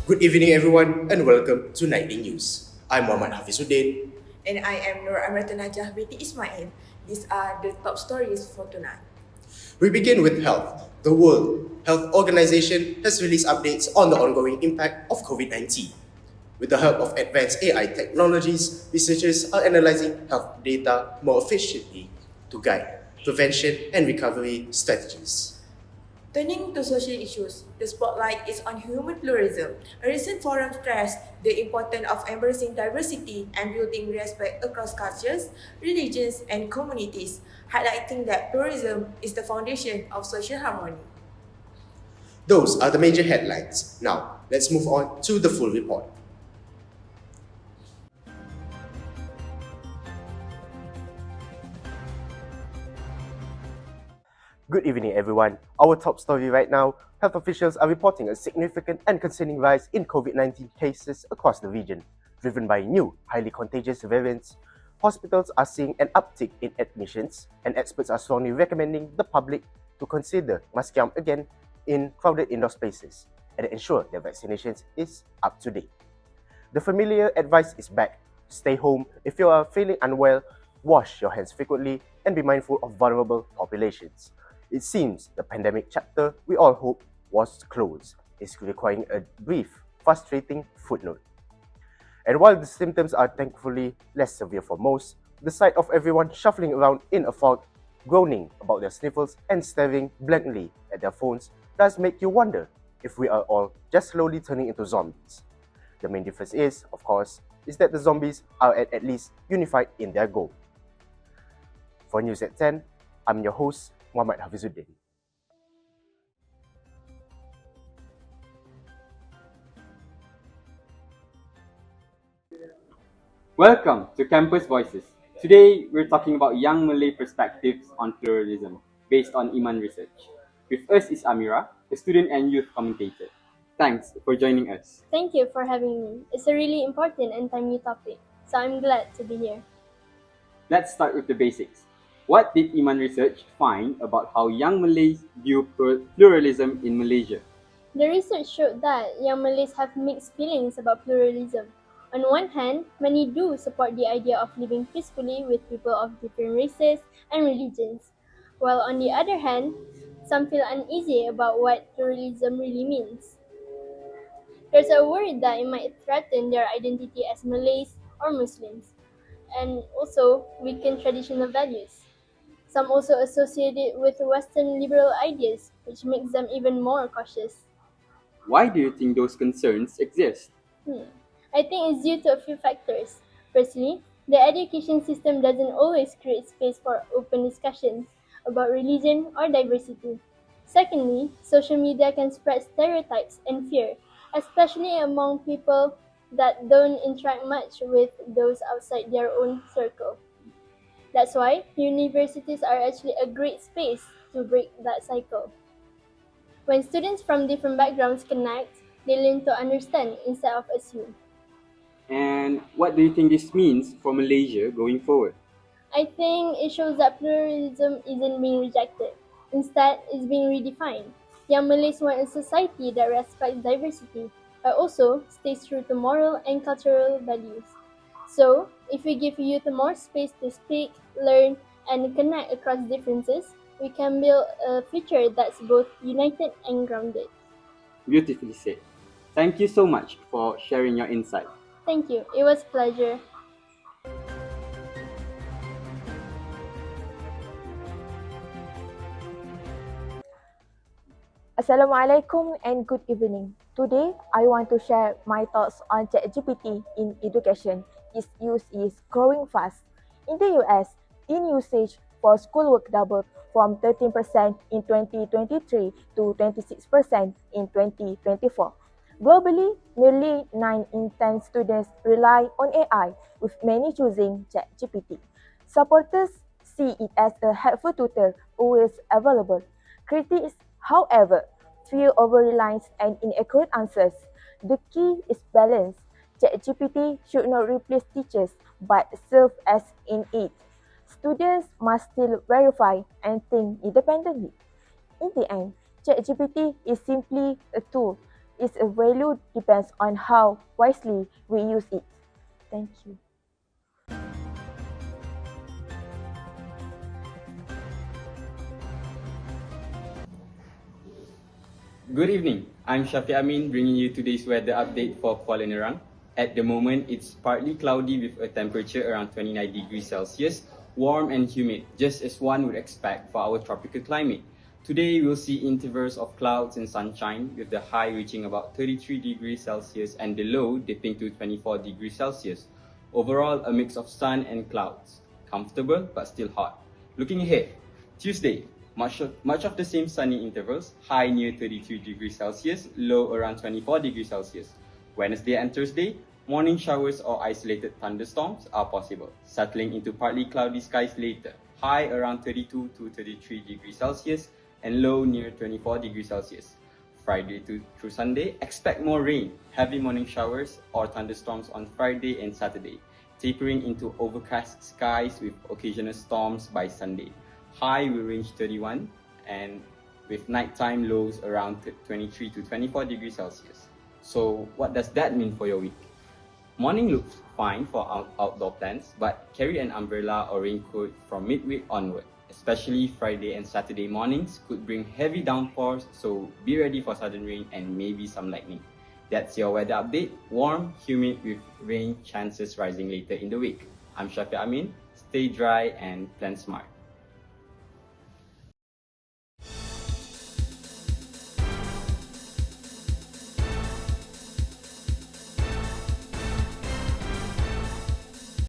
Good evening, everyone, and welcome to Nightly News. I'm Muhammad Hafizuddin. And I am Nur Amratanajah binti Ismail. These are the top stories for tonight. We begin with health. The World Health Organization has released updates on the ongoing impact of COVID-19. With the help of advanced AI technologies, researchers are analyzing health data more efficiently to guide prevention and recovery strategies. Turning to social issues, the spotlight is on human pluralism. A recent forum stressed the importance of embracing diversity and building respect across cultures, religions, and communities, highlighting that pluralism is the foundation of social harmony. Those are the major headlines. Now, let's move on to the full report. Good evening, everyone. Our top story right now, health officials are reporting a significant and concerning rise in COVID-19 cases across the region. Driven by new, highly contagious variants, hospitals are seeing an uptick in admissions, and experts are strongly recommending the public to consider masking up again in crowded indoor spaces and ensure their vaccinations is up to date. The familiar advice is back. Stay home if you are feeling unwell, wash your hands frequently, and be mindful of vulnerable populations. It seems the pandemic chapter we all hope was closed is requiring a brief, frustrating footnote. And while the symptoms are thankfully less severe for most, the sight of everyone shuffling around in a fog, groaning about their sniffles and staring blankly at their phones does make you wonder if we are all just slowly turning into zombies. The main difference is, of course, is that the zombies are at least unified in their goal. For News at 10, I'm your host, Muhammad Hafizuddin. Welcome to Campus Voices. Today, we're talking about young Malay perspectives on pluralism based on Iman research. With us is Amira, a student and youth commentator. Thanks for joining us. Thank you for having me. It's a really important and timely topic, so I'm glad to be here. Let's start with the basics. What did Iman research find about how young Malays view pluralism in Malaysia? The research showed that young Malays have mixed feelings about pluralism. On one hand, many do support the idea of living peacefully with people of different races and religions, while on the other hand, some feel uneasy about what pluralism really means. There's a worry that it might threaten their identity as Malays or Muslims, and also weaken traditional values. Some also associate it with Western liberal ideas, which makes them even more cautious. Why do you think those concerns exist? Hmm. I think it's due to a few factors. Firstly, the education system doesn't always create space for open discussions about religion or diversity. Secondly, social media can spread stereotypes and fear, especially among people that don't interact much with those outside their own circle. That's why universities are actually a great space to break that cycle. When students from different backgrounds connect, they learn to understand instead of assume. And what do you think this means for Malaysia going forward? I think it shows that pluralism isn't being rejected. Instead, it's being redefined. Young Malays want a society that respects diversity, but also stays true to moral and cultural values. So, if we give youth more space to speak, learn, and connect across differences, we can build a future that's both united and grounded. Beautifully said. Thank you so much for sharing your insight. Thank you. It was a pleasure. Assalamualaikum and good evening. Today, I want to share my thoughts on ChatGPT in education. Its use is growing fast. In the US, in usage for schoolwork doubled from 13% in 2023 to 26% in 2024. Globally, nearly 9 in 10 students rely on AI, with many choosing ChatGPT. Supporters see it as a helpful tutor always available. Critics, however, fear over-reliance and inaccurate answers. The key is balance. ChatGPT should not replace teachers but serve as in aid. Students must still verify and think independently. In the end, ChatGPT is simply a tool. Its value depends on how wisely we use it. Thank you. Good evening. I'm Shafi Amin bringing you today's weather update for Kuala Nerang. At the moment, it's partly cloudy with a temperature around 29 degrees Celsius, warm and humid, just as one would expect for our tropical climate. Today, we'll see intervals of clouds and sunshine, with the high reaching about 33 degrees Celsius and the low dipping to 24 degrees Celsius. Overall, a mix of sun and clouds. Comfortable, but still hot. Looking ahead, Tuesday, much of the same sunny intervals, high near 33 degrees Celsius, low around 24 degrees Celsius. Wednesday and Thursday, morning showers or isolated thunderstorms are possible, settling into partly cloudy skies later, high around 32 to 33 degrees Celsius and low near 24 degrees Celsius. Friday through Sunday, expect more rain, heavy morning showers or thunderstorms on Friday and Saturday, tapering into overcast skies with occasional storms by Sunday. High will range 31 and with nighttime lows around 23 to 24 degrees Celsius. So what does that mean for your week? Morning looks fine for outdoor plans, but carry an umbrella or raincoat from midweek onward. Especially Friday and Saturday mornings could bring heavy downpours, so be ready for sudden rain and maybe some lightning. That's your weather update. Warm, humid with rain chances rising later in the week. I'm Shafi Amin. Stay dry and plan smart.